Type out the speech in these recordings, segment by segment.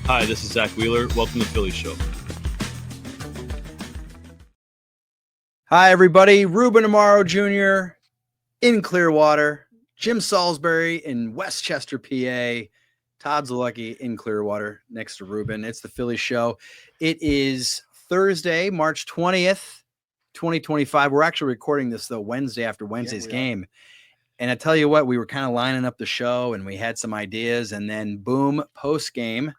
Hi, this is Zack Wheeler. Welcome to Phillies Show. Hi, everybody. Ruben Amaro Jr. in Clearwater, Jim Salisbury in Westchester, PA, Todd Zalecki in Clearwater next to Ruben. It's the Phillies Show. It is Thursday, March 20th, 2025. We're actually recording this, though, Wednesday after Wednesday's game. And I tell you what, we were kind of lining up the show and we had some ideas, and then boom, post-game.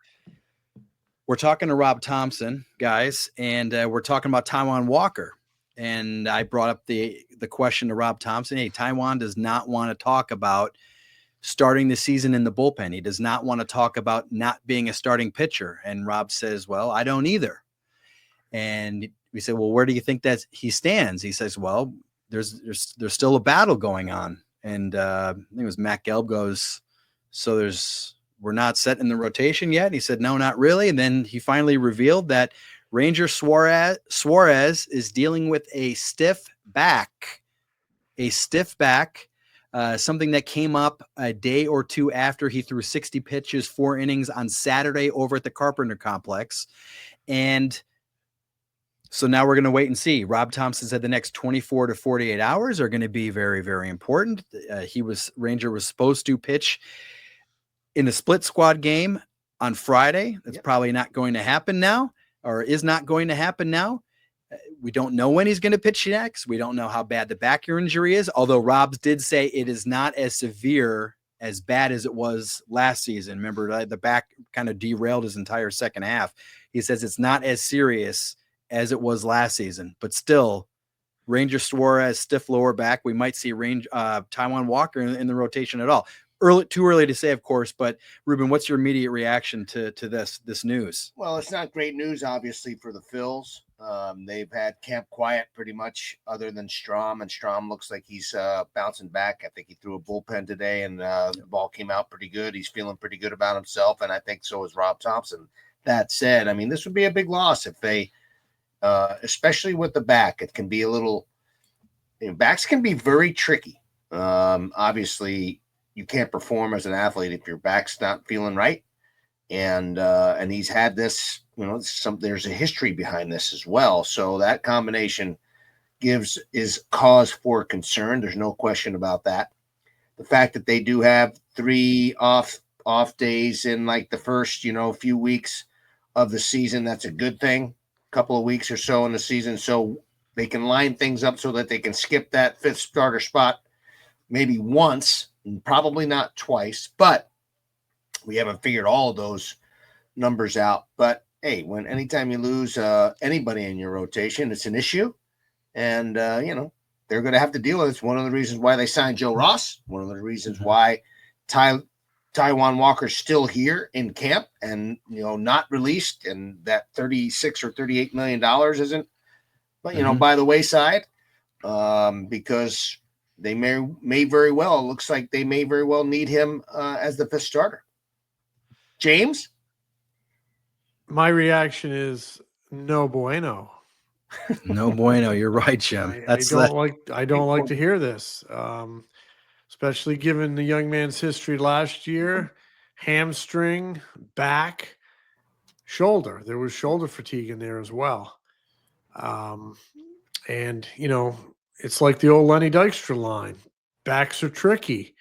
We're talking to Rob Thomson, guys, and we're talking about Taijuan Walker. And I brought up the question to Rob Thomson. Hey, Taijuan does not want to talk about starting the season in the bullpen. He does not want to talk about not being a starting pitcher. And Rob says, well, I don't either. And we said, well, where do you think that he stands? He says, well, there's still a battle going on. And I think it was Matt Gelb goes, so we're not set in the rotation yet. He said, no, not really. And then he finally revealed that Ranger Suárez is dealing with a stiff back, something that came up a day or two after he threw 60 pitches, 4 innings on Saturday over at the Carpenter Complex. And so now we're going to wait and see. Rob Thomson said the next 24 to 48 hours are going to be very, very important. Ranger was supposed to pitch in the split squad game on Friday. That's probably not going to happen now, or is not going to happen now. We don't know when he's going to pitch next. We don't know how bad the back injury is, although Robs did say it is not as bad as it was last season. Remember, the back kind of derailed his entire second half. He says it's not as serious as it was last season, but still, Ranger Suárez, stiff lower back. We might see Taijuan Walker in the rotation at all. Too early to say, of course, but Ruben, what's your immediate reaction to this news? Well, it's not great news, obviously, for the Phils. They've had camp quiet pretty much, other than Strom, and Strom looks like he's bouncing back. I think he threw a bullpen today, and the ball came out pretty good. He's feeling pretty good about himself, and I think so is Rob Thomson. That said, I mean, this would be a big loss if they, especially with the back, it can be a little. Backs can be very tricky. Obviously, you can't perform as an athlete if your back's not feeling right. And he's had this, there's a history behind this as well. So that combination is cause for concern. There's no question about that. The fact that they do have 3 off days in like the first, few weeks of the season, that's a good thing. A couple of weeks or so in the season. So they can line things up so that they can skip that 5th starter spot maybe once, probably not twice, but we haven't figured all of those numbers out. But hey, anytime you lose anybody in your rotation, it's an issue, and they're going to have to deal with it. It's one of the reasons why they signed Joe Ross. One of the reasons why Taijuan Walker's still here in camp and not released, and that $36 or $38 million isn't, but by the wayside, because they may very well, it looks like they may very well need him as the 5th starter. James? My reaction is no bueno. No bueno. You're right, Jim. I don't like to hear this, especially given the young man's history last year. Hamstring, back, shoulder. There was shoulder fatigue in there as well. And, it's like the old Lenny Dykstra line. Backs are tricky.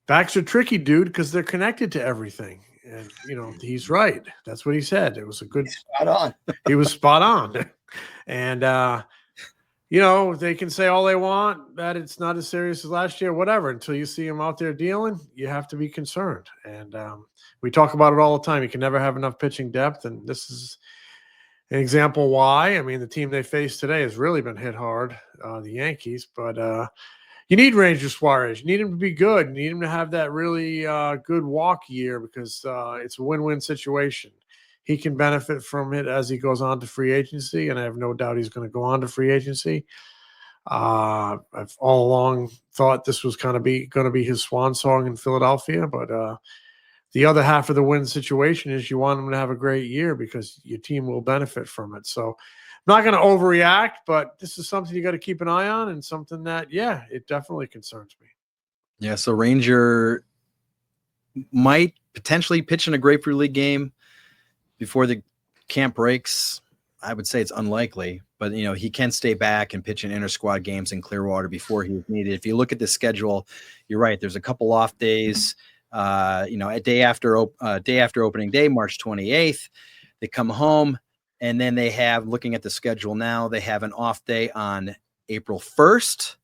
Backs are tricky, dude, because they're connected to everything. And, he's right. That's what he said. It was a good spot on. He was spot on. And, they can say all they want that it's not as serious as last year, whatever. Until you see him out there dealing, you have to be concerned. And we talk about it all the time. You can never have enough pitching depth. And this is an example why. I mean, the team they faced today has really been hit hard, the Yankees. But you need Ranger Suárez. You need him to be good. You need him to have that really good walk year, because it's a win-win situation. He can benefit from it as he goes on to free agency, and I have no doubt he's going to go on to free agency. I've all along thought this was going to be his swan song in Philadelphia, but the other half of the win situation is you want him to have a great year because your team will benefit from it. So I'm not going to overreact, but this is something you got to keep an eye on, and something that, it definitely concerns me. Yeah, so Ranger might potentially pitch in a Grapefruit League game before the camp breaks, I would say it's unlikely, but he can stay back and pitch in inter-squad games in Clearwater before he's needed. If you look at the schedule, you're right. There's a couple off days. A day after opening day, March 28th, they come home, and then they have, looking at the schedule now, they have an off day on April 1st,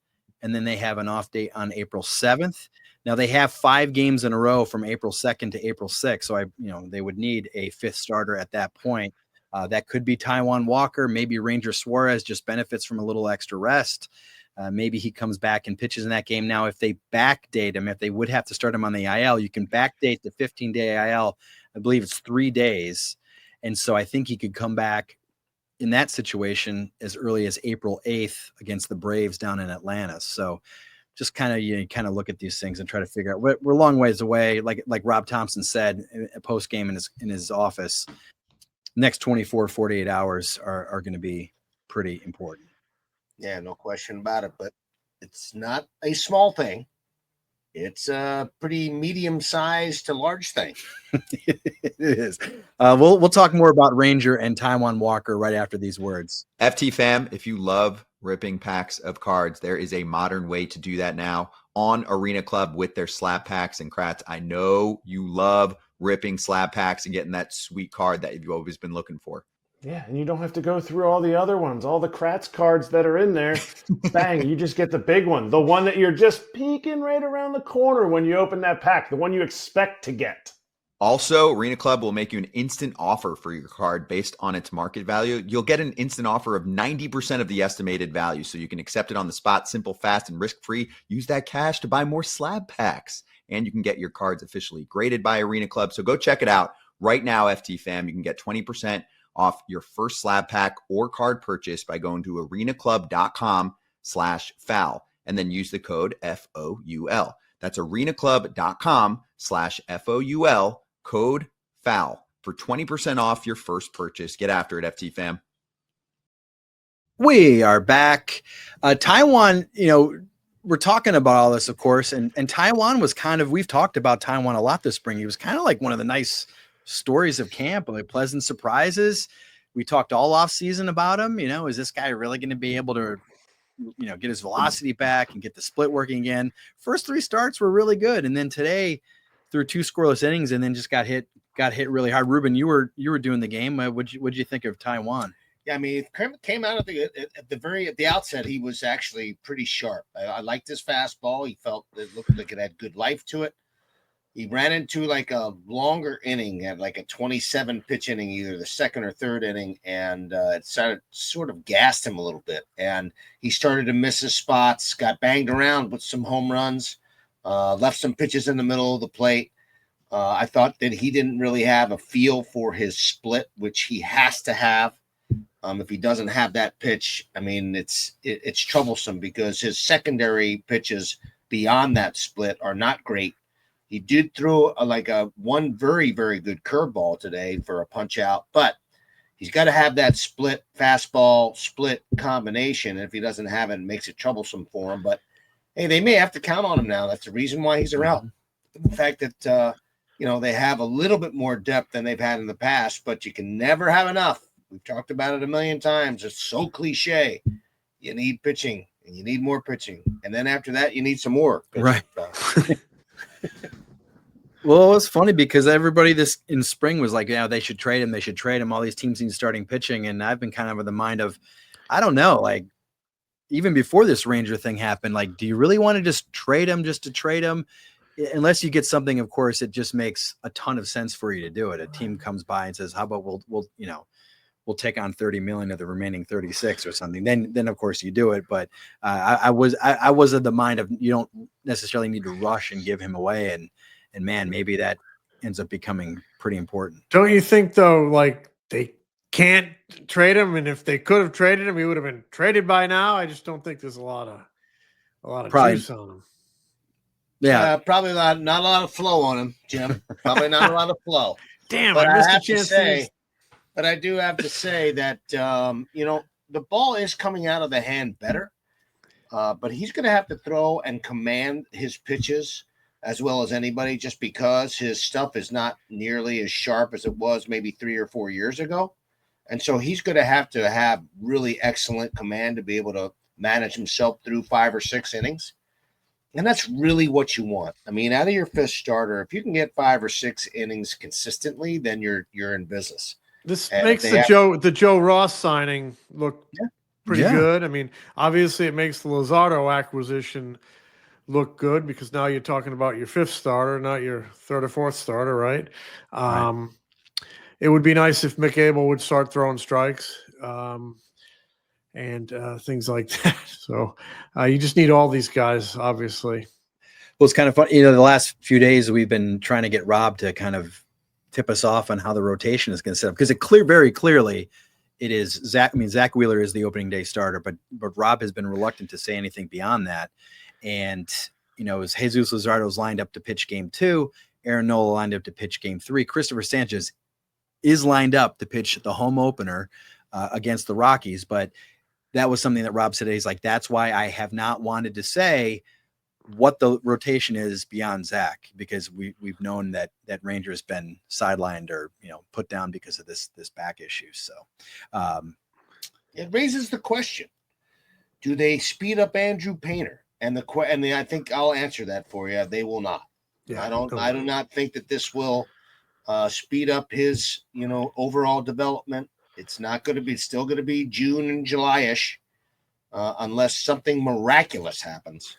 and then they have an off day on April 7th. Now they have 5 games in a row from April 2nd to April 6th. So they would need a 5th starter at that point. That could be Taijuan Walker. Maybe Ranger Suárez just benefits from a little extra rest. Maybe he comes back and pitches in that game. Now, if they backdate him, if they would have to start him on the IL, you can backdate the 15-day IL. I believe it's 3 days. And so I think he could come back in that situation as early as April 8th against the Braves down in Atlanta. So just kind of look at these things and try to figure out. We're a long ways away. Like Rob Thomson said post game in his office, next 24, 48 hours are going to be pretty important. Yeah, no question about it. But it's not a small thing. It's a pretty medium-sized to large thing. It is. We'll talk more about Ranger and Taijuan Walker right after these words. FT fam, if you love ripping packs of cards, there is a modern way to do that now on Arena Club with their slab packs. And Kratz, I know you love ripping slab packs and getting that sweet card that you've always been looking for. Yeah, and you don't have to go through all the other ones, all the Kratz cards that are in there. Bang, you just get the big one, the one that you're just peeking right around the corner when you open that pack, the one you expect to get. Also, Arena Club will make you an instant offer for your card based on its market value. You'll get an instant offer of 90% of the estimated value, so you can accept it on the spot, simple, fast, and risk-free. Use that cash to buy more slab packs, and you can get your cards officially graded by Arena Club. So go check it out right now, FT fam. You can get 20% off your first slab pack or card purchase by going to arenaclub.com/foul and then use the code FOUL. That's arenaclub.com/FOUL, code FOUL for 20% off your first purchase. Get after it, FT fam. We are back. Taijuan, we're talking about all this, of course, and Taijuan was we've talked about Taijuan a lot this spring. He was kind of like one of the nice stories of camp, like pleasant surprises. We talked all off season about him. Is this guy really going to be able to, get his velocity back and get the split working again? First 3 starts were really good, and then today threw 2 scoreless innings and then just got hit really hard. Ruben, you were doing the game. What'd you think of Taijuan? Yeah, I mean, it came out at the outset. He was actually pretty sharp. I liked his fastball. He felt it looked like it had good life to it. He ran into like a longer inning at like a 27 pitch inning, either the second or third inning, and it sort of gassed him a little bit. And he started to miss his spots, got banged around with some home runs, left some pitches in the middle of the plate. I thought that he didn't really have a feel for his split, which he has to have. If he doesn't have that pitch, I mean, it's troublesome because his secondary pitches beyond that split are not great. He did throw one very, very good curveball today for a punch out, but he's got to have that split fastball split combination. And if he doesn't have it, it makes it troublesome for him. But hey, they may have to count on him now. That's the reason why he's around. The fact that they have a little bit more depth than they've had in the past, but you can never have enough. We've talked about it a million times. It's so cliche. You need pitching, and you need more pitching, and then after that, you need some more pitching. Right. Well, it's funny because everybody this in spring was like, they should trade him. They should trade him. All these teams need starting pitching. And I've been kind of of the mind of, I don't know, like even before this Ranger thing happened, like, do you really want to just trade him just to trade him? Unless you get something, of course, it just makes a ton of sense for you to do it. A team comes by and says, how about we'll take on 30 million of the remaining 36 or something. Then of course you do it. But I was of the mind of, you don't necessarily need to rush and give him away. And man, maybe that ends up becoming pretty important. Don't you think though, like they can't trade him, and if they could have traded him, he would have been traded by now? I just don't think there's a lot of juice on him. Yeah, probably not a lot of flow on him, Jim. Probably not a lot of flow. Damn, but I missed a chance. But I do have to say that the ball is coming out of the hand better, but he's going to have to throw and command his pitches as well as anybody, just because his stuff is not nearly as sharp as it was maybe 3 or 4 years ago. And so he's going to have really excellent command to be able to manage himself through 5 or 6 innings. And that's really what you want. I mean, out of your 5th starter, if you can get 5 or 6 innings consistently, then you're in business. This And makes the Joe Ross signing look pretty good. I mean, obviously it makes the Luzardo acquisition look good because now you're talking about your 5th starter, not your 3rd or 4th starter, right? It would be nice if Mick Abel would start throwing strikes and things like that. So you just need all these guys, obviously. Well, it's kind of fun. The last few days we've been trying to get Rob to kind of tip us off on how the rotation is going to set up, because very clearly it is Zach. I mean, Zack Wheeler is the opening day starter, but Rob has been reluctant to say anything beyond that. And, as Jesus Luzardo's lined up to pitch game 2, Aaron Nola lined up to pitch game 3, Christopher Sanchez is lined up to pitch the home opener against the Rockies. But that was something that Rob said. He's like, that's why I have not wanted to say what the rotation is beyond Zach, because we've known that Ranger has been sidelined or, put down because of this back issue. So it raises the question, do they speed up Andrew Painter? And I think I'll answer that for you. They will not. Yeah, I do not think that this will speed up his, overall development. It's still going to be June and July-ish, unless something miraculous happens.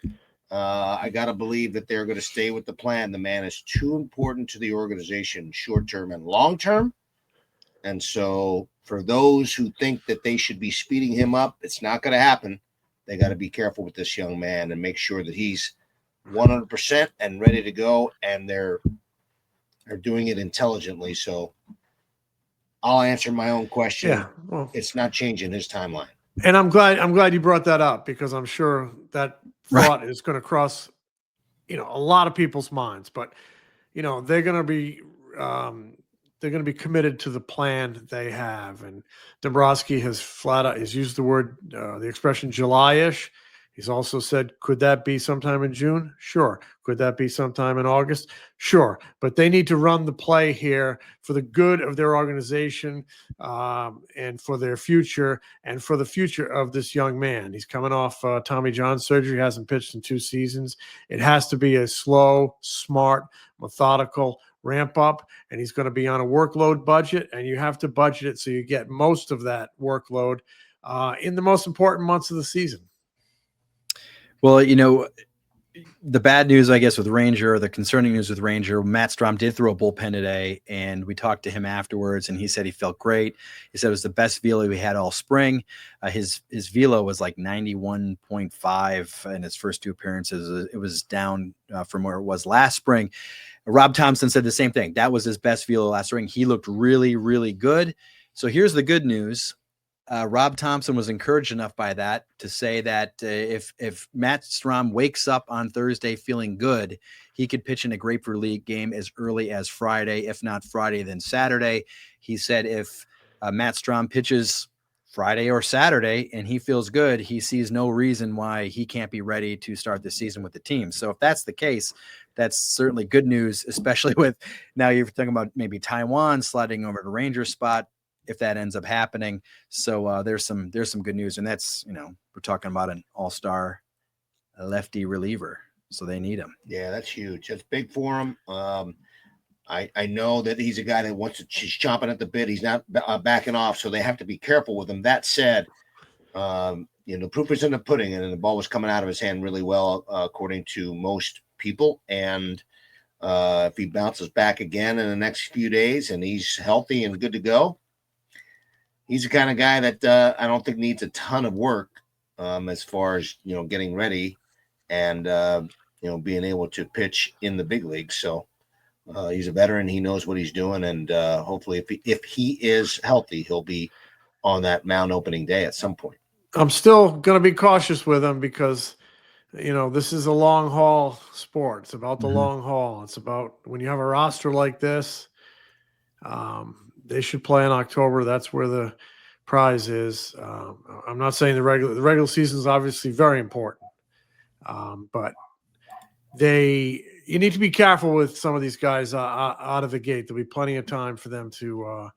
I got to believe that they're going to stay with the plan. The man is too important to the organization, short-term and long-term. And so for those who think that they should be speeding him up, it's not going to happen. They got to be careful with this young man and make sure that he's 100% and ready to go, and they're doing it intelligently. So I'll answer my own question. Yeah, well, it's not changing his timeline. And I'm glad you brought that up, because I'm sure that thought is going to cross, a lot of people's minds. But they're going to be committed to the plan they have. And Dombrowski has flat out used the expression July-ish. He's also said, could that be sometime in June? Sure. Could that be sometime in August? Sure. But they need to run the play here for the good of their organization and for their future and for the future of this young man. He's coming off Tommy John surgery, hasn't pitched in 2 seasons. It has to be a slow, smart, methodical ramp up, and he's going to be on a workload budget, and you have to budget it so you get most of that workload in the most important months of the season. Well, the bad news, I guess, with Ranger, or the concerning news with Ranger, Matt Strom did throw a bullpen today, and we talked to him afterwards, and he said he felt great. He said it was the best velo he had all spring. His velo was like 91.5 in his first 2 appearances. It was down from where it was last spring. Rob Thomson said the same thing. That was his best velo last spring. He looked really, really good. So here's the good news. Rob Thomson was encouraged enough by that to say that if Matt Strom wakes up on Thursday feeling good, he could pitch in a Grapefruit League game as early as Friday. If not Friday, then Saturday. He said if Matt Strom pitches Friday or Saturday and he feels good, he sees no reason why he can't be ready to start the season with the team. So if that's the case, that's certainly good news, especially with now you're talking about maybe Taijuan sliding over to Ranger spot, if that ends up happening. So there's some good news, and that's, we're talking about an all-star lefty reliever, so they need him. Yeah, that's huge. That's big for him. I know that he's a guy that he's chomping at the bit. He's not backing off, so they have to be careful with him. That said, the proof is in the pudding, and the ball was coming out of his hand really well, according to most people. And if he bounces back again in the next few days and he's healthy and good to go, he's the kind of guy that I don't think needs a ton of work as far as, getting ready and, being able to pitch in the big leagues. So he's a veteran. He knows what he's doing. And hopefully if he is healthy, he'll be on that mound opening day at some point. I'm still going to be cautious with him because, this is a long haul sport. It's about the long haul. It's about when you have a roster like this, they should play in October. That's where the prize is. I'm not saying the regular season is obviously very important, but they, you need to be careful with some of these guys out of the gate. There'll be plenty of time for them to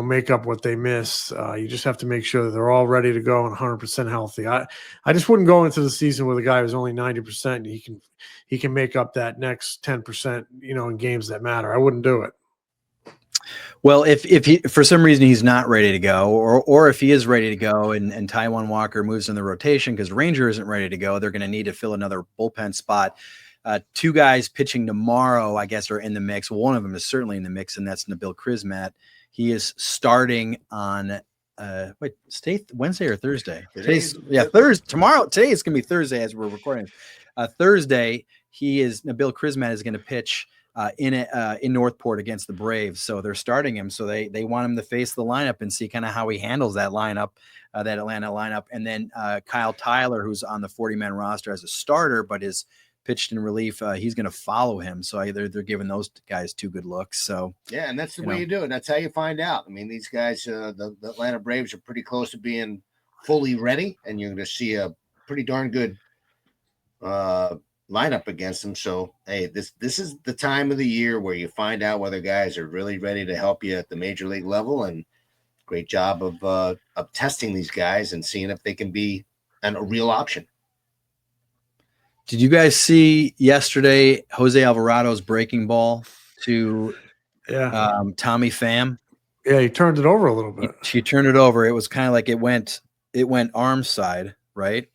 make up what they miss. You just have to make sure that they're all ready to go and 100% healthy. I just wouldn't go into the season with a guy who's only 90%. And he can make up that next 10%, in games that matter. I wouldn't do it. Well, if he for some reason he's not ready to go, or if he is ready to go and Taijuan Walker moves in the rotation because Ranger isn't ready to go, they're going to need to fill another bullpen spot. Two guys pitching tomorrow, I guess, are in the mix. One of them is certainly in the mix, and that's Nabil Crismatt. He is starting on Wednesday or Thursday? Thursday. Tomorrow. Today it's going to be Thursday as we're recording. Thursday, Nabil Crismatt is going to pitch in Northport against the Braves. So they're starting him. So they want him to face the lineup and see kind of how he handles that lineup, that Atlanta lineup. And then Kyle Tyler, who's on the 40-man roster as a starter, but is pitched in relief, he's going to follow him. So they're giving those guys two good looks. So yeah, and that's the way you do it. That's how you find out. I mean, these guys, the Atlanta Braves are pretty close to being fully ready, and you're going to see a pretty darn good lineup against them. So hey, this is the time of the year where you find out whether guys are really ready to help you at the major league level. And great job of testing these guys and seeing if they can be a real option. Did you guys see yesterday José Alvarado's breaking ball to Tommy Pham? Yeah, he turned it over a little bit. She turned it over. It was kind of like it went arm side, right?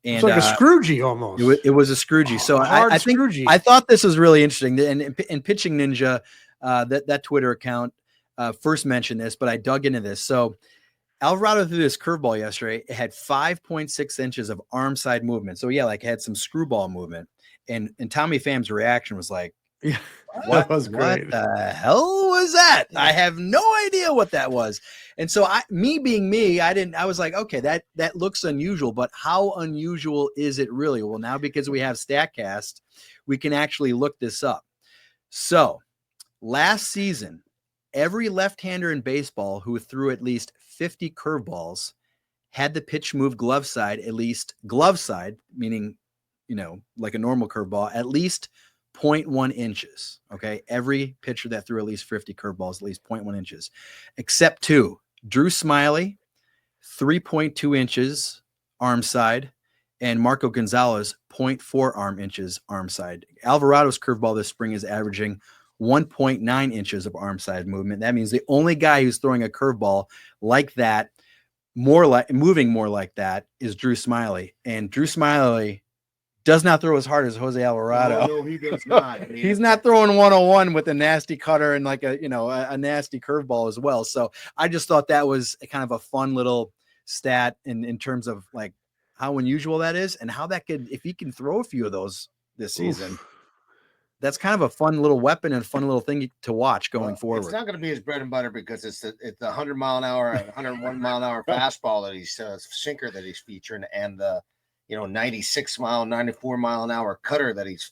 And it's like a Scroogey almost. It was a Scroogey. So I think I thought this was really interesting. And Pitching Ninja, that Twitter account first mentioned this, but I dug into this. So Alvarado threw this curveball yesterday. It had 5.6 inches of arm side movement. So it had some screwball movement. And Tommy Pham's reaction was like, yeah, what the hell was that? I have no idea what that was. And so me being me, I was like, okay, that looks unusual, but how unusual is it really? Well, now because we have StatCast, we can actually look this up. So last season, every left-hander in baseball who threw at least 50 curveballs had the pitch move glove side, meaning, like a normal curveball, at least 0.1 inches. Okay. Every pitcher that threw at least 50 curveballs, at least 0.1 inches, except two: Drew Smiley, 3.2 inches arm side, and Marco Gonzalez, 0.4 arm inches arm side. Alvarado's curveball this spring is averaging 1.9 inches of arm side movement. That means the only guy who's throwing a curveball like that, moving more like that, is Drew Smiley. And Drew Smiley does not throw as hard as José Alvarado. No, he does not. I mean, he's not throwing 101 with a nasty cutter and like a nasty curveball as well. So I just thought that was kind of a fun little stat in terms of like how unusual that is and how that could, if he can throw a few of those this season, that's kind of a fun little weapon and a fun little thing to watch going forward. It's not going to be his bread and butter because it's the 100 mile an hour, 101 mile an hour fastball that he's sinker that he's featuring, and the 96 mile, 94 mile an hour cutter that he's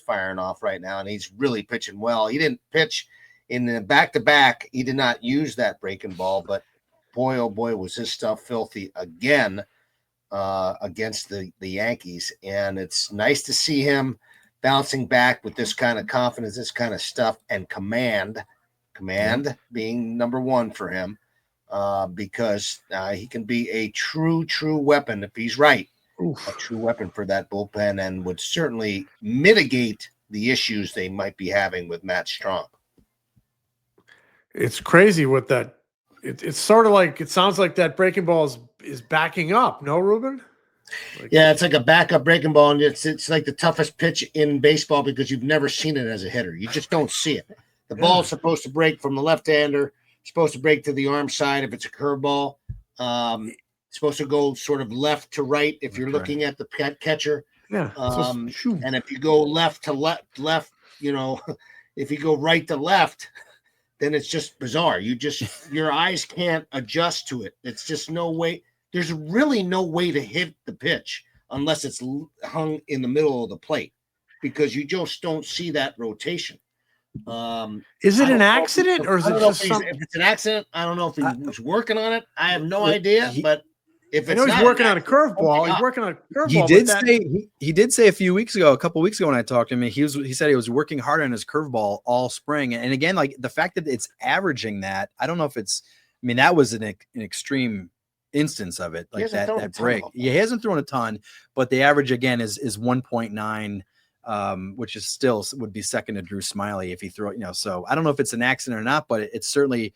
firing off right now, and he's really pitching well. He didn't pitch in the back-to-back. He did not use that breaking ball, but boy, oh boy, was his stuff filthy again against the Yankees, and it's nice to see him bouncing back with this kind of confidence, this kind of stuff, and command being number one for him, because he can be a true weapon if he's right. A true weapon for that bullpen, and would certainly mitigate the issues they might be having with Matt Stromp. It's crazy with that. It's sort of like, it sounds like that breaking ball is backing up. No, Ruben? Yeah, it's like a backup breaking ball, and it's like the toughest pitch in baseball because you've never seen it as a hitter. You just don't see it. The ball's supposed to break from the left-hander, supposed to break to the arm side if it's a curveball. It's supposed to go sort of left to right if you're looking at the catcher. Yeah. And if you go left to left, if you go right to left, then it's just bizarre. Your eyes can't adjust to it. It's just no way. There's really no way to hit the pitch unless it's hung in the middle of the plate, because you just don't see that rotation. Is it an accident, or is it just something? If it's an accident, I don't know if he was working on it. I have no idea, but If I know it's he's not working an on a accident, curveball. something He's working on a curveball. He but did that- say he did say a couple weeks ago when I talked to him, he said he was working hard on his curveball all spring. And again, like the fact that it's averaging that, I don't know if it's. I mean, that was an extreme instance of it, like that break. He hasn't thrown a ton, but the average again is 1.9, which is still would be second to Drew Smiley if he threw it. So I don't know if it's an accident or not, but it's certainly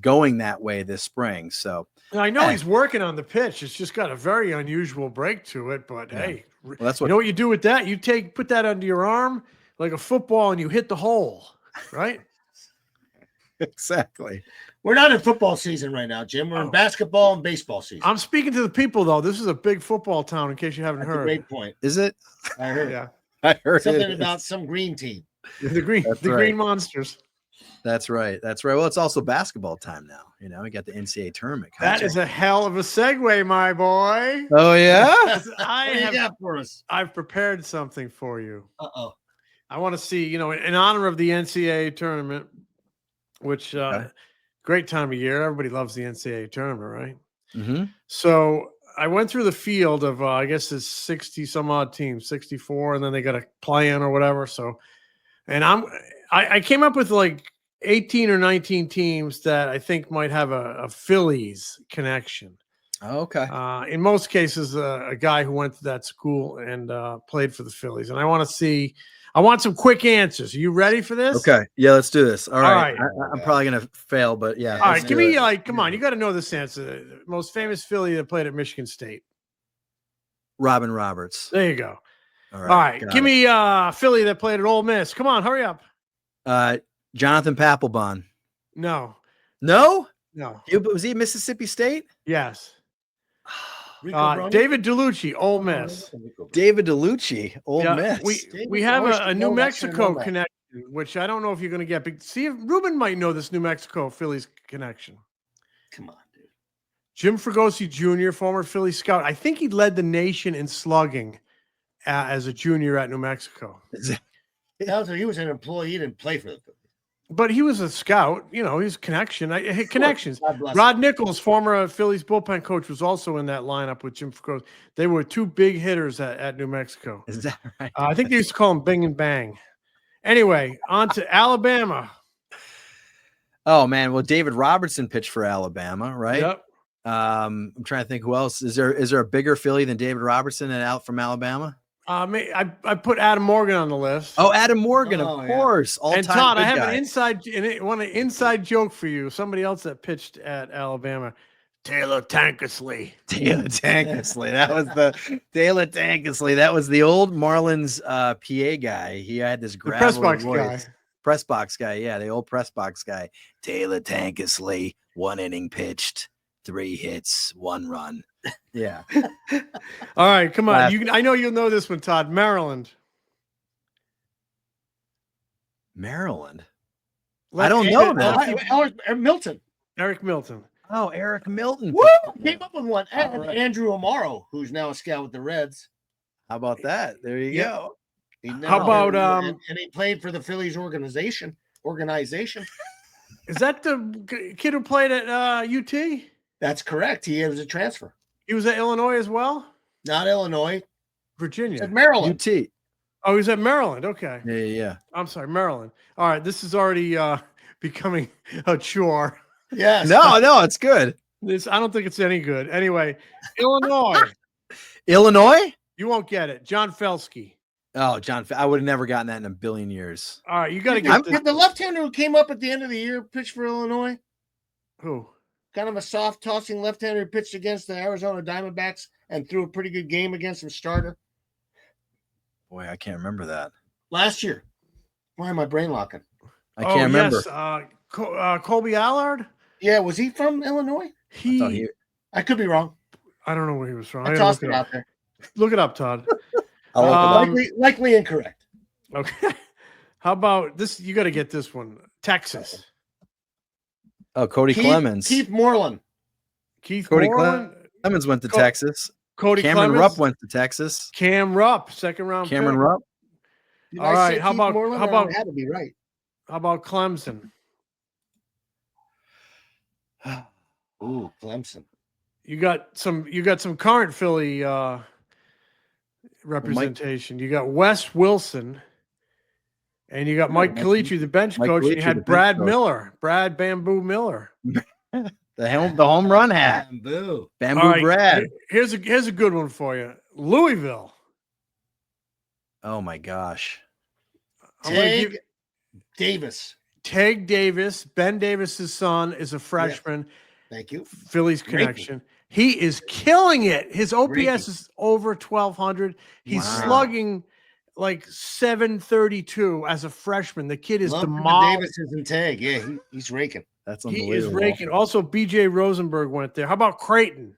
going that way this spring. So. I know he's working on the pitch. It's just got a very unusual break to it. But hey, well, that's what you know what you do with that? You put that under your arm like a football, and you hit the hole, right? Exactly. We're not in football season right now, Jim. We're in basketball and baseball season. I'm speaking to the people, though. This is a big football town, in case you haven't That's heard. a great point. Is it? I heard. Yeah, I heard something about some green team. the Green Monsters. That's right. Well, it's also basketball time now. We got the NCAA tournament. That is a hell of a segue, my boy. Oh yeah. What do you got for us? I've prepared something for you. Uh-oh. I want to see, in honor of the NCAA tournament, which great time of year. Everybody loves the NCAA tournament, right? Mm-hmm. So I went through the field of, I guess it's 60 some odd teams, 64, and then they got a play-in or whatever. So, and I came up with like 18 or 19 teams that I think might have a Phillies connection. Okay. In most cases, a guy who went to that school and played for the Phillies. And I want some quick answers. Are you ready for this? Okay. Yeah, let's do this. All right. right. I'm probably going to fail, but yeah. All right. Give me come on. You got to know this answer. The most famous Philly that played at Michigan State. Robin Roberts. There you go. All All right. Give me Philly that played at Ole Miss. Come on. Hurry up. Jonathan Papelbon. No. No? No. Was he at Mississippi State? Yes. David DeLucci, Ole Miss. David DeLucci, Ole Miss. We have a New Mexico connection, which I don't know if you're going to get. But see if Ruben might know this New Mexico Phillies connection. Come on, dude. Jim Fregosi Jr., former Philly scout. I think he led the nation in slugging as a junior at New Mexico. He was an employee. He didn't play for the Phillies. But he was a scout, he's connection. Connections. Rod Nichols, former Phillies bullpen coach, was also in that lineup with Jim Fregosi. They were two big hitters at New Mexico. Is that right? I think they used to call them Bing and Bang. Anyway, on to Alabama. Oh man, well, David Robertson pitched for Alabama, right? Yep. I'm trying to think who else. Is there a bigger Philly than David Robertson from Alabama? I put Adam Morgan on the list. Oh, Adam Morgan, of course. And Todd, I have an inside joke for you. Somebody else that pitched at Alabama, Taylor Tankersley. That was Taylor Tankersley. That was the old Marlins PA guy. He had this gravelly voice. Press box guy. Yeah, the old press box guy. Taylor Tankersley, 1 inning pitched, 3 hits, 1 run. Yeah. All right, come on. I know you'll know this one, Todd. Maryland. I don't know that. Milton. Eric Milton. Oh, Eric Milton. Woo! Came up with one. And Andrew Amaro, who's now a scout with the Reds. How about that? There you go. How about and he played for the Phillies organization. Is that the kid who played at UT? That's correct. He was a transfer. He was at Illinois as well? Not Illinois. Virginia. At Maryland. UT. Oh, he's at Maryland. Okay. Yeah. I'm sorry, Maryland. All right. This is already becoming a chore. Yes. No, it's good. I don't think it's any good. Anyway, Illinois. Illinois? You won't get it. John Felsky. Oh, I would have never gotten that in a billion years. All right. You got to get this. The left-hander who came up at the end of the year pitched for Illinois? Who? Kind of a soft tossing left-hander who pitched against the Arizona Diamondbacks and threw a pretty good game against some starter. Boy, I can't remember that. Last year. Why am I brain locking? I can't remember. Yes. Colby Allard? Yeah, was he from Illinois? I could be wrong. I don't know where he was from. I tossed it out there. Look it up, Todd. Likely incorrect. Okay. How about this? You got to get this one. Texas. Oh, Cody Clemens. Keith Moreland. Cody Clemens went to Texas. Cameron Rupp went to Texas. Cam Rupp, second round. Cameron Rupp. All right. How about had to be right. How about Clemson? Ooh, Clemson. You got some current Philly representation. You got Wes Wilson, and you got Mike Calicci, the bench Mike coach, and Calicci, you the had bench Brad coach. Miller, Brad Bamboo Miller. The home run hat. Bamboo. Bamboo All right, Brad. here's a good one for you. Louisville. Oh my gosh. Tag Davis. Tag Davis, Ben Davis's son, is a freshman. Thank you. Phillies connection. He is killing it. His OPS Raking. is over 1,200. He's Wow. slugging like 732 as a freshman. The kid is Love demolished. Davis isn't Tag. Yeah, he's raking. That's He unbelievable. is raking. Also, BJ Rosenberg went there. How about Creighton?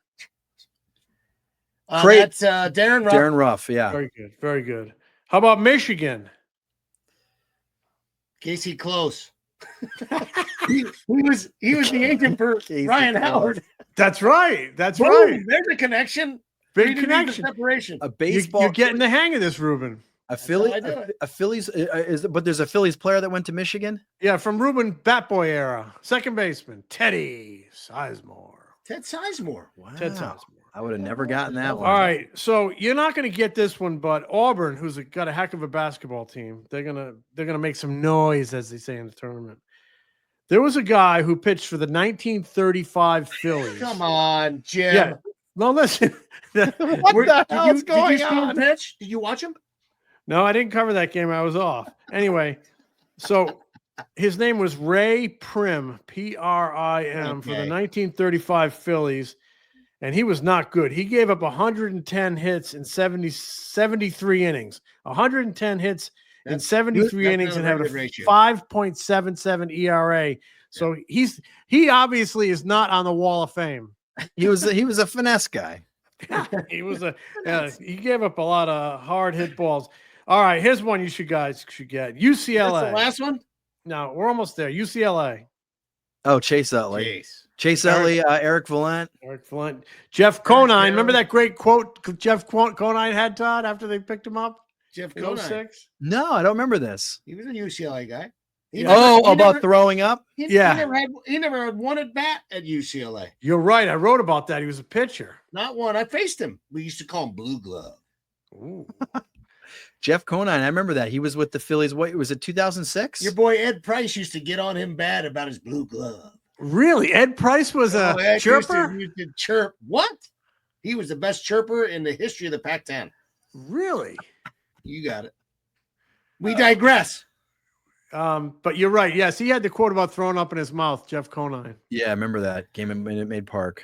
That's Darren Ruff. Darren Ruff, yeah. Very good. Very good. How about Michigan? Casey Close. he was the agent for Casey Ryan Close. Howard. That's right. That's Boom, right. There's a connection. Big 3 degrees of connection. separation. A baseball. You're getting the hang of this, Ruben. a Philly. how I do it. A Phillies. But there's a Phillies player that went to Michigan. Yeah, from Ruben Batboy era. Second baseman, Teddy Sizemore. Ted Sizemore. Wow. Ted Sizemore. I would have never gotten that one. All right, so you're not going to get this one, but Auburn, who's got a heck of a basketball team, they're gonna make some noise, as they say in the tournament. There was a guy who pitched for the 1935 Phillies. Come on, Jim. Yeah. No, listen. What the hell is going did you see him on? pitch? Did you watch him? No, I didn't cover that game. I was off. Anyway, so his name was Ray Prim, Prim, for the Okay. 1935 Phillies, and he was not good. He gave up 110 hits in 73 innings. 110 hits in That's 73 that's innings not and a had a very good ratio. 5.77 ERA. So he obviously is not on the Wall of Fame. He was a finesse guy. He was he gave up a lot of hard hit balls. All right, here's one you guys should get. That's UCLA. the last one. No, we're almost there. UCLA. Oh, Chase Utley. Jeez. Chase Utley, Eric Valent. Eric Flint. Jeff Conine. Remember that great quote Jeff Conine had, Todd, after they picked him up Jeff in Conine. 06? No, I don't remember this. He was a UCLA guy. He About throwing up. Yeah. He never had one at bat at UCLA. You're right. I wrote about that. He was a pitcher. Not one. I faced him. We used to call him Blue Glove. Ooh. Jeff Conine. I remember that. He was with the Phillies. What was it? 2006. Your boy Ed Price used to get on him bad about his blue glove. Really? Ed Price was a Ed chirper? Used to chirp. What? He was the best chirper in the history of the Pac-10. Really? You got it. We digress. But you're right. Yes, he had the quote about throwing up in his mouth, Jeff Conine. Yeah, I remember that game in Minute Maid Park.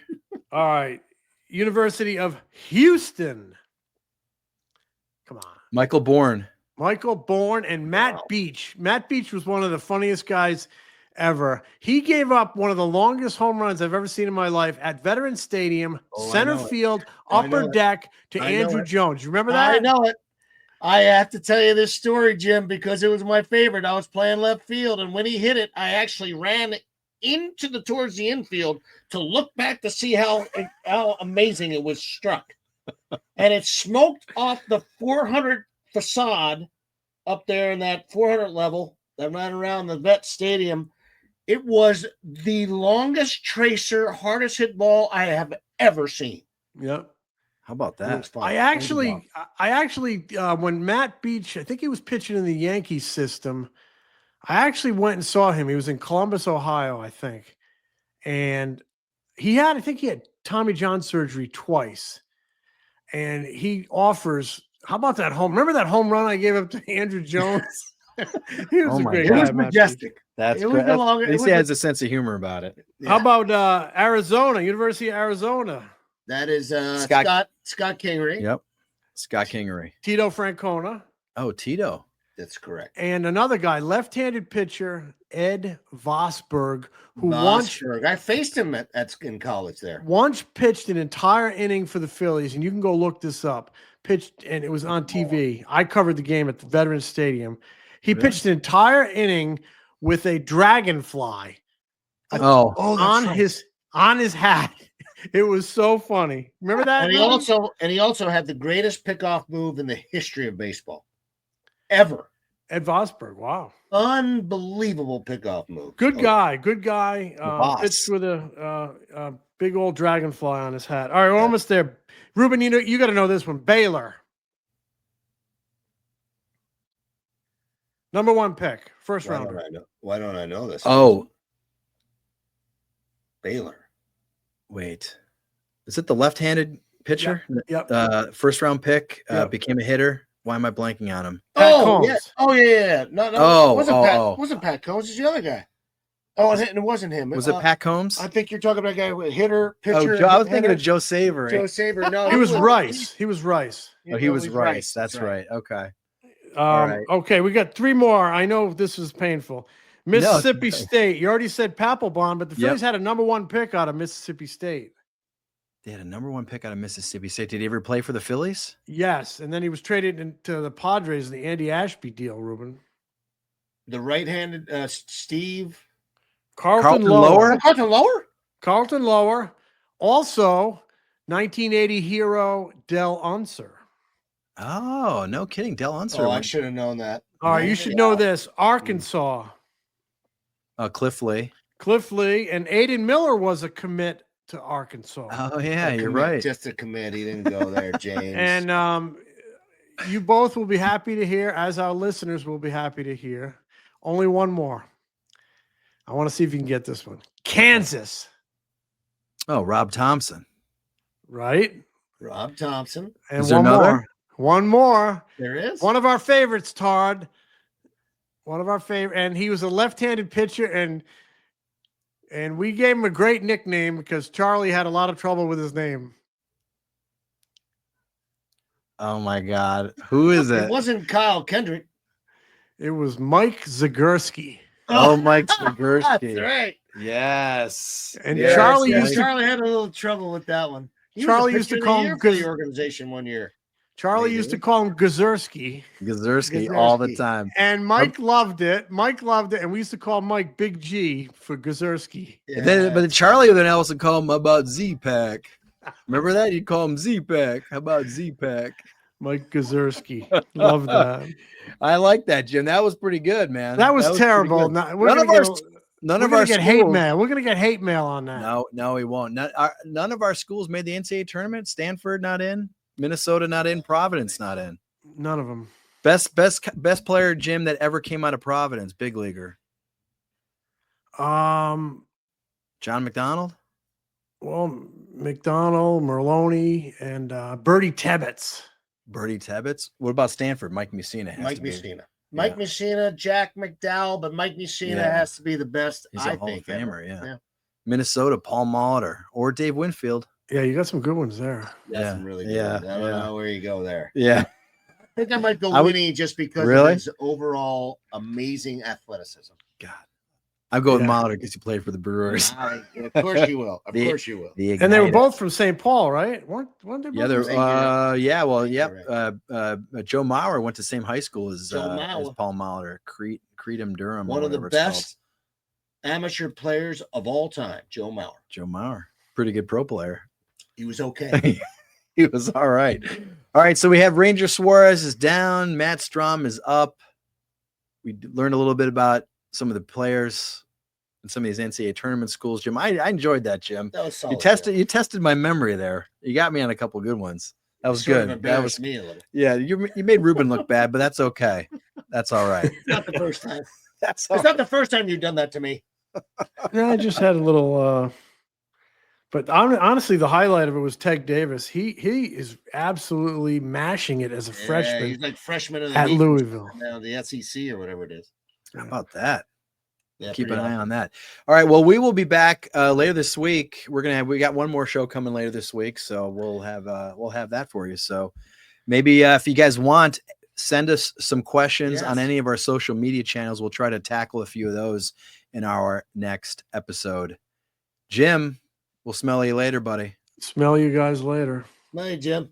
All right. University of Houston. Come on. Michael Bourne. Michael Bourne and Matt Beach. Matt Beach was one of the funniest guys ever. He gave up one of the longest home runs I've ever seen in my life at Veterans Stadium, Oh, I center know it. field, I know upper it. deck to I know Andrew it. Jones. You remember that? I know it. I have to tell you this story, Jim, because it was my favorite. I was playing left field, and when he hit it, I actually ran towards the infield to look back to see how amazing it was struck. And it smoked off the 400 facade up there in that 400 level that ran around the Vet Stadium. It was the longest tracer, hardest hit ball I have ever seen. Yep. How about It that? was fun. I actually, when Matt Beach, I think he was pitching in the Yankees system. I actually went and saw him. He was in Columbus, Ohio, I think. And I think he had Tommy John surgery twice. And he offers, how about that home? Remember that home run I gave up to Andrew Jones? He was Oh a my great God. guy. It was Matt Beach. majestic. That's It was great. the longest- At it least was he the- has a sense of humor about it. How about Arizona, University of Arizona? That is Scott- Scott Kingery. Yep. Scott Kingery. Tito Francona. Oh, Tito. That's correct. And another guy, left-handed pitcher, Ed Vosberg, who once Vosberg. I faced him in college there. pitched an entire inning for the Phillies, and you can go look this up. Pitched, and it was on TV. I covered the game at the Veterans Stadium. He Really? pitched an entire inning with a dragonfly Oh, on his hat. It was so funny. Remember that? And he also had the greatest pickoff move in the history of baseball. Ever. Ed Vosberg. Wow. Unbelievable pickoff move. Good Oh, guy. Good guy. boss. Pitched with a big old dragonfly on his hat. All right, we're almost there. Ruben, you got to know this one. Baylor. Number 1 pick, first rounder. Why don't I know this? Oh, Baylor. wait. Is it the left-handed pitcher? Yep. First round pick, Yep. became a hitter. Why am I blanking on him? Pat Oh, Combs. yeah. Oh, yeah. No. Oh, Wasn't Pat Combs? It's the other guy. Oh, and it wasn't him. Was it Pat Combs? I think you're talking about a guy with hitter, pitcher. I was thinking of Joe Saver. Joe Saber. No, He was Rice. He was Rice. Oh, he was Rice. That's right. Okay. right. Okay, we got 3 more. I know this is painful. Mississippi State. You already said Papelbon, but the Phillies had a number 1 pick out of Mississippi State. They had a number 1 pick out of Mississippi State. Did he ever play for the Phillies? Yes, and then he was traded into the Padres in the Andy Ashby deal, Ruben. The right-handed Steve. Carlton Lower. Carlton Lower? Carlton Lower. Also, 1980 hero Del Unser. Oh, no kidding. Del Unser. Oh, I should have known that. All right, you should know this. Arkansas. Cliff Lee. Cliff Lee and Aiden Miller was a commit to Arkansas. Oh, yeah, you're right. Just a commit. He didn't go there, James. And you both will be happy to hear, as our listeners will be happy to hear. Only one more. I want to see if you can get this one. Kansas. Oh, Rob Thomson. Right? Rob Thomson. And Is there one another? more. One more. There is. One of our favorites, Todd. One of our favorite. And he was a left-handed pitcher, and we gave him a great nickname because Charlie had a lot of trouble with his name. Oh, my God. Who is It it? wasn't Kyle Kendrick. It was Mike Zagurski. Oh, Mike Zagurski. That's right. Yes. And Yes, Charlie yes. used to Charlie had a little trouble with that one. He Charlie was used the to pitcher call of the him year for the Guz- organization one year. Charlie Maybe. used to call him Gazurski, Gazurski all the time. and Mike loved it. Mike loved it, and we used to call Mike Big G for Gazurski. But Charlie would then also call him about Z-Pack. Remember that? You'd call him Z-Pack. How about Z-Pack? Mike Gazurski. Love that. I like that, Jim. That was pretty good, man. That was pretty terrible. good. None of our None of we're our gonna get hate schools- mail. We're gonna get hate mail on that. No, we won't. None of our schools made the NCAA tournament. Stanford not in. Minnesota not in. Providence not in. None of them. Best player, Jim, that ever came out of Providence, big leaguer. John McDonald. Well, McDonald, Merloni, and Bertie Tebbetts. Bertie Tebbetts. What about Stanford? Mike Messina. has to be. Mike Messina, Jack McDowell, but Mike Messina has to be the best. He's I a Hall think of Famer. ever. Yeah. Minnesota, Paul Molitor or Dave Winfield. Yeah, you got some good ones there. That's really good. Yeah, I don't know where you go there. Yeah. I think I might go Winnie just because of his overall amazing athleticism. God. I'll go with Molitor because he played for the Brewers. Of course you will. Of course you will. And they were both from St. Paul, right? Weren't they both? Yeah, Joe Mauer went to the same high school as Paul Molitor, Creedham, Durham. One of the best amateur players of all time, Joe Mauer. Joe Mauer, pretty good pro player. He was okay. He was all right. All right, so we have Ranger Suárez is down. Matt Strom is up. We learned a little bit about some of the players in some of these NCAA tournament schools. Jim, I enjoyed that, Jim. That was solid. You tested my memory there. You got me on a couple of good ones. That was good. That was me a little. Yeah, you made Ruben look bad, but that's okay. That's all right. It's not the first time. It's not the first time you've done that to me. Yeah, I just had a little but honestly, the highlight of it was Ted Davis. He is absolutely mashing it as a freshman. He's like freshman of the at week Louisville. now, the SEC or whatever it is. How about that? Yeah, keep an eye on that. All right. Well, we will be back later this week. We got one more show coming later this week, so we'll have that for you. So maybe if you guys want, send us some questions on any of our social media channels. We'll try to tackle a few of those in our next episode. Jim, we'll smell you later, buddy. Smell you guys later. Bye, Jim.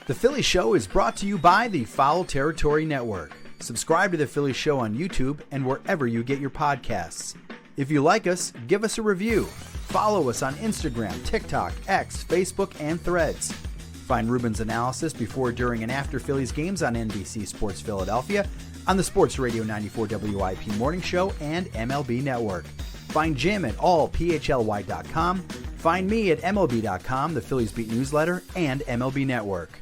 The Philly Show is brought to you by the Foul Territory Network. Subscribe to The Philly Show on YouTube and wherever you get your podcasts. If you like us, give us a review. Follow us on Instagram, TikTok, X, Facebook, and Threads. Find Ruben's analysis before, during, and after Phillies games on NBC Sports Philadelphia, on the Sports Radio 94 WIP Morning Show, and MLB Network. Find Jim at allphly.com. Find me at MLB.com, the Phillies Beat newsletter, and MLB Network.